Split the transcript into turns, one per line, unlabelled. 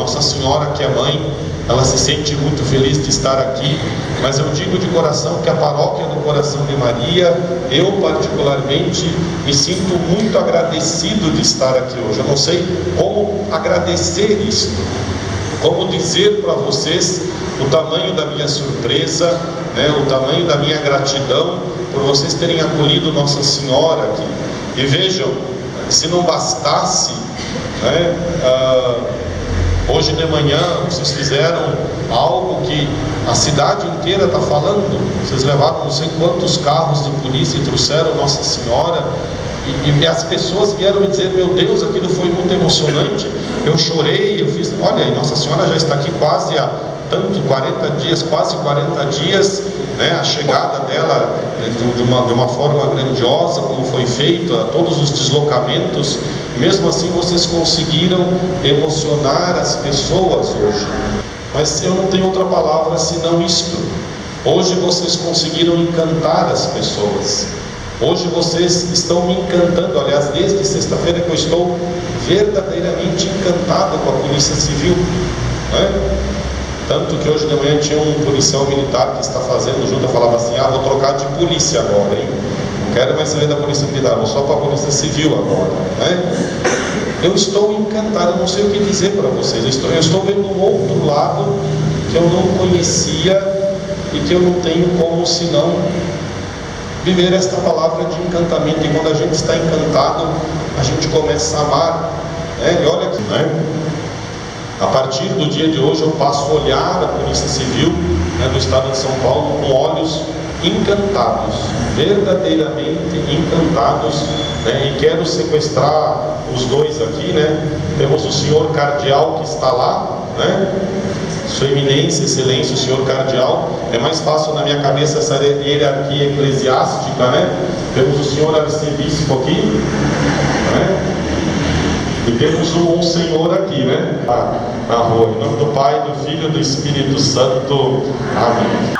Nossa Senhora, que é mãe, ela se sente muito feliz de estar aqui, mas eu digo de coração que a paróquia do Coração de Maria, eu particularmente me sinto muito agradecido de estar aqui hoje. Eu não sei como agradecer isto, como dizer para vocês o tamanho da minha surpresa, né, o tamanho da minha gratidão por vocês terem acolhido Nossa Senhora aqui. E vejam, se não bastasse, né, hoje de manhã vocês fizeram algo que a cidade inteira está falando. Vocês levaram não sei quantos carros de polícia e trouxeram Nossa Senhora, e as pessoas vieram me dizer: meu Deus, aquilo foi muito emocionante, eu chorei, eu fiz, olha, e Nossa Senhora já está aqui quase há quase 40 dias, né, a chegada dela de uma forma grandiosa, como foi feito, a todos os deslocamentos. Mesmo assim vocês conseguiram emocionar as pessoas hoje, mas eu não tenho outra palavra senão isto. Hoje vocês conseguiram encantar as pessoas, hoje vocês estão me encantando. Aliás, desde sexta-feira que eu estou verdadeiramente encantado com a Polícia Civil, né? Tanto que hoje de manhã tinha um policial militar que está fazendo junta, falava assim: vou trocar de polícia agora, hein? Não quero mais saber da Polícia Militar, vou só para a Polícia Civil agora, né? Eu estou encantado, eu não sei o que dizer para vocês. Eu estou vendo um outro lado que eu não conhecia e que eu não tenho como senão viver esta palavra de encantamento. E quando a gente está encantado, a gente começa a amar, né? E olha aqui, né? A partir do dia de hoje eu passo a olhar a Polícia Civil, né, do Estado de São Paulo com olhos encantados, verdadeiramente encantados, né? E quero sequestrar os dois aqui, né? Temos o senhor cardeal que está lá, né? Sua Eminência, Excelência, o senhor cardeal. É mais fácil na minha cabeça essa hierarquia eclesiástica, né? Temos o senhor arcebispo aqui, né? E temos o Monsenhor aqui, né? Na rua. Em nome do Pai, do Filho e do Espírito Santo. Amém.